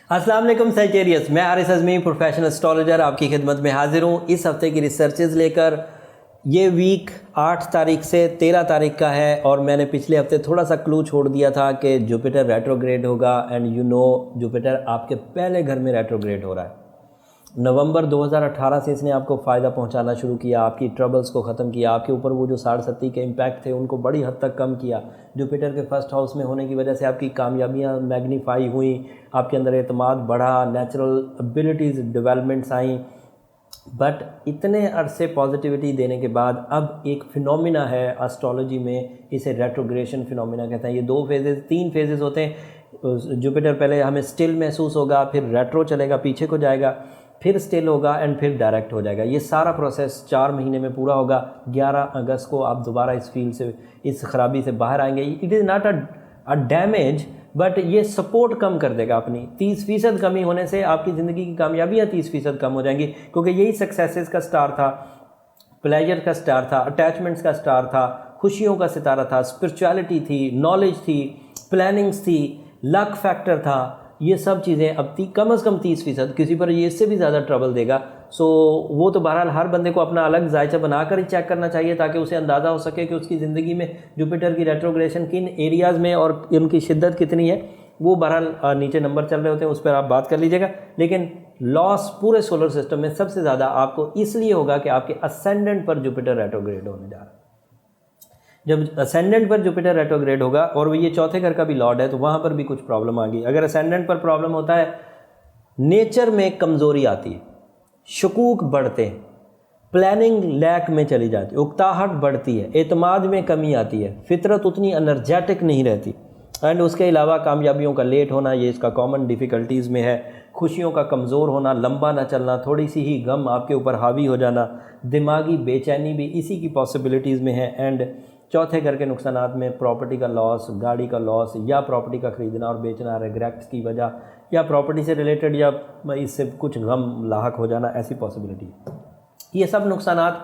अस्सलाम वालेकुम सैचेरियस, मैं हारिस अज़मी प्रोफेशनल एस्ट्रोलॉजर आपकी खिदमत में हाजिर हूँ इस हफ्ते की रिसर्चेज लेकर। ये वीक 8 तारीख से 13 तारीख का है और मैंने पिछले हफ्ते थोड़ा सा क्लू छोड़ दिया था कि जुपिटर रेट्रोग्रेड होगा एंड जुपिटर आपके पहले घर में रेट्रोग्रेड हो रहा है। नवंबर 2018 से इसने आपको फ़ायदा पहुंचाना शुरू किया, आपकी ट्रबल्स को ख़त्म किया, आपके ऊपर वो जो 60 के इम्पैक्ट थे उनको बड़ी हद तक कम किया। जुपिटर के फर्स्ट हाउस में होने की वजह से आपकी कामयाबियां मैग्नीफाई हुई, आपके अंदर एतमाद बढ़ा, natural abilities developments I. But इतने अरसे पॉजिटिविटी देने के बाद अब एक फिनोमिना है एस्ट्रोलॉजी में, इसे रेट्रोग्रेशन फिनोमिना कहते हैं। ये 3 फेजेस होते हैं। जुपिटर पहले हमें स्टिल महसूस होगा, फिर रेट्रो चलेगा, पीछे को जाएगा, फिर स्टिल होगा एंड फिर डायरेक्ट हो जाएगा। ये सारा प्रोसेस 4 महीने में पूरा होगा। 11 अगस्त को आप दोबारा इस फील्ड से, इस खराबी से बाहर आएंगे। It is not a damage, but ये सपोर्ट कम कर देगा। अपनी 30% कमी होने से आपकी ज़िंदगी की कामयाबियाँ 30% कम हो जाएंगी, क्योंकि यही सक्सेसेस का स्टार था, प्लेजर का स्टार था, अटैचमेंट्स का स्टार था, खुशियों का सितारा था, स्पिरिचुअलिटी थी, नॉलेज थी, प्लानिंग्स थी, लक फैक्टर था। ये सब चीज़ें अब कम से कम 30%, किसी पर ये इससे भी ज़्यादा ट्रबल देगा। सो वो तो बहरहाल हर बंदे को अपना अलग जायचा बनाकर ही चेक करना चाहिए, ताकि उसे अंदाज़ा हो सके कि उसकी ज़िंदगी में जुपिटर की रेट्रोग्रेशन किन एरियाज़ में और उनकी शिद्दत कितनी है। वो बहरहाल नीचे नंबर चल रहे होते हैं, उस पर आप बात कर लीजिएगा। लेकिन लॉस पूरे सोलर सिस्टम में सबसे ज़्यादा आपको इसलिए होगा कि आपके असेंडेंट पर जुपिटर रेट्रोग्रेड होने जा रहा है। जब असेंडेंट पर जुपिटर रेट्रोग्रेड होगा और वो ये चौथे घर का भी लॉर्ड है, तो वहाँ पर भी कुछ प्रॉब्लम आ गई। अगर असेंडेंट पर प्रॉब्लम होता है, नेचर में कमज़ोरी आती है, शकूक बढ़ते हैं, प्लानिंग लैक में चली जाती है, उकताहट बढ़ती है, एतमाद में कमी आती है, फितरत उतनी एनर्जेटिक नहीं रहती। एंड उसके अलावा कामयाबियों का लेट होना, ये इसका कॉमन डिफ़िकल्टीज़ में है। खुशियों का कमज़ोर होना, लंबा ना चलना, थोड़ी सी ही गम आपके ऊपर हावी हो जाना, दिमागी बेचैनी भी इसी की पॉसिबिलिटीज़ में है। एंड चौथे घर के नुकसानात में प्रॉपर्टी का लॉस, गाड़ी का लॉस, या प्रॉपर्टी का ख़रीदना और बेचना रिग्रेट्स की वजह, या प्रॉपर्टी से रिलेटेड या इससे कुछ गम लाहक हो जाना, ऐसी पॉसिबिलिटी। ये सब नुकसानात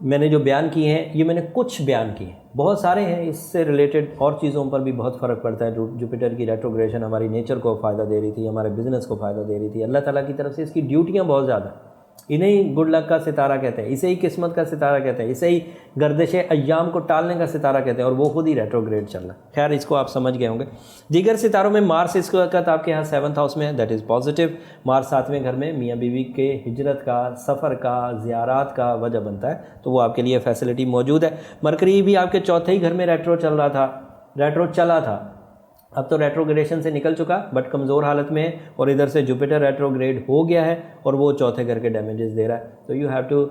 मैंने जो बयान किए हैं, ये मैंने कुछ बयान किए हैं, बहुत सारे हैं। इससे रिलेटेड और चीज़ों पर भी बहुत फ़र्क पड़ता है। जुपिटर की रेट्रोग्रेशन हमारी नेचर को फ़ायदा दे रही थी, हमारे बिज़नेस को फ़ायदा दे रही थी। अल्लाह ताला की तरफ से इसकी ड्यूटियाँ बहुत ज़्यादा, इन्हें ही गुड लक का सितारा कहते हैं, इसे ही किस्मत का सितारा कहते हैं, इसे ही गर्दिश अय्याम को टालने का सितारा कहते हैं, और वो खुद ही रेट्रोग्रेड चल रहा है। खैर, इसको आप समझ गए होंगे। दीगर सितारों में मार्स इस वक्त आपके यहाँ 7th हाउस में है, दैट इज़ पॉजिटिव। मार्स 7वें घर में मियाँ बीवी के हिजरत का, सफ़र का, ज़ियारात का वजह बनता है, तो वो आपके लिए फैसिलिटी मौजूद है। मरकरी भी आपके चौथे ही घर में रेट्रो चला था। अब तो रेट्रोग्रेशन से निकल चुका, बट कमज़ोर हालत में है, और इधर से जुपिटर रेट्रोग्रेड हो गया है और वो चौथे घर के डैमेजेस दे रहा है। तो you have to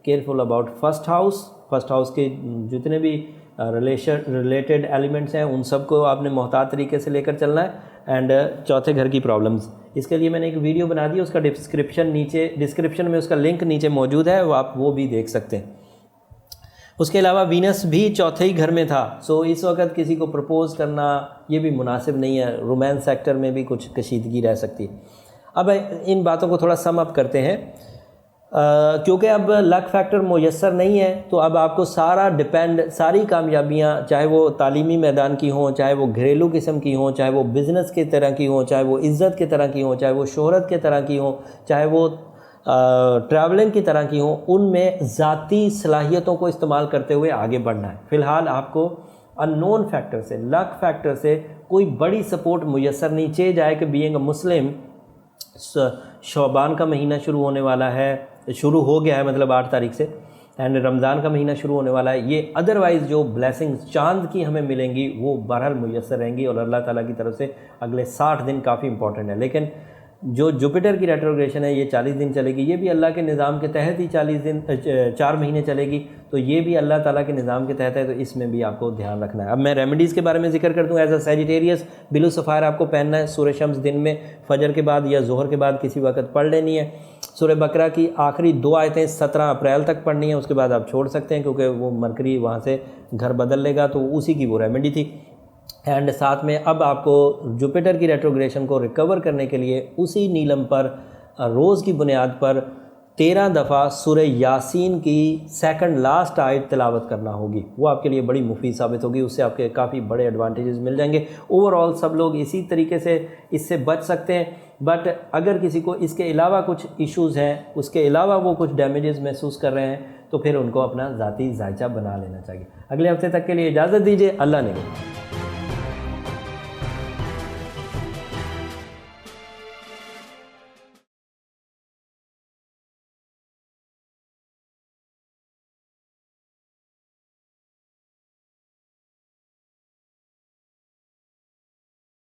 careful about first house के जितने भी रिलेटेड एलिमेंट्स हैं, उन सबको आपने मोहतात तरीके से लेकर चलना है। एंड चौथे घर की प्रॉब्लम्स, इसके लिए मैंने एक वीडियो बना दी, उसका डिस्क्रिप्शन में उसका लिंक नीचे मौजूद है, वो आप वो भी देख सकते हैं। उसके अलावा वीनस भी चौथे ही घर में था। सो इस वक्त किसी को प्रपोज़ करना ये भी मुनासिब नहीं है, रोमांस सेक्टर में भी कुछ कशीदगी रह सकती है। अब इन बातों को थोड़ा सम अप करते हैं, क्योंकि अब लक फैक्टर मुयस्सर नहीं है, तो अब आपको सारी कामयाबियाँ, चाहे वो तालीमी मैदान की हों, चाहे वो घरेलू किस्म की हों, चाहे वो बिज़नेस की तरह की हों, चाहे वो इज़्ज़त की तरह की हों, चाहे वो शोहरत की तरह की हों, चाहे वो ट्रैवलिंग की तरह की हों, उनमें ज़ाती सलाहियतों को इस्तेमाल करते हुए आगे बढ़ना है। फ़िलहाल आपको अननोन फैक्टर से, लक फैक्टर से कोई बड़ी सपोर्ट मुयस्सर नहीं चाहिए जाए कि बीइंग अ मुस्लिम, शौबान का महीना शुरू होने वाला है, शुरू हो गया है मतलब 8 तारीख से, एंड रमज़ान का महीना शुरू होने वाला है। ये अदरवाइज़ जो ब्लेसिंग्स चांद की हमें मिलेंगी वो बहरहाल मुयस्सर रहेंगी, और अल्लाह ताला की तरफ से अगले 60 दिन काफ़ी इंपॉर्टेंट है। लेकिन जो जुपिटर की रेट्रोग्रेशन है, ये 40 दिन चलेगी, ये भी अल्लाह के निज़ाम के तहत ही 4 महीने चलेगी, तो ये भी अल्लाह ताला के निज़ाम के तहत है, तो इसमें भी आपको ध्यान रखना है। अब मैं रेमेडीज़ के बारे में जिक्र कर दूँ। एज अ सैजिटेरियस, बिलू सफ़ायर आपको पहनना है। सूरह शम्स दिन में फजर के बाद या ज़ोहर के बाद किसी वक्त पढ़ लेनी है। सूरह बकरा की आखिरी 2 आयतें 17 अप्रैल तक पढ़नी है, उसके बाद आप छोड़ सकते हैं, क्योंकि वो मरकरी वहाँ से घर बदल लेगा, तो उसी की वो रेमेडी थी। एंड साथ में अब आपको जुपिटर की रेट्रोग्रेशन को रिकवर करने के लिए उसी नीलम पर रोज़ की बुनियाद पर 13 दफ़ा सूरह यासीन की सेकंड लास्ट आयत तिलावत करना होगी। वो आपके लिए बड़ी मुफीद साबित होगी, उससे आपके काफ़ी बड़े एडवांटेजेस मिल जाएंगे। ओवरऑल सब लोग इसी तरीके से इससे बच सकते हैं। बट अगर किसी को इसके अलावा कुछ इश्यूज़ हैं, उसके अलावा वो कुछ डैमेजेस महसूस कर रहे हैं, तो फिर उनको अपना ज़ाती जायचा बना लेना चाहिए। अगले हफ्ते तक के लिए इजाज़त दीजिए। अल्लाह ने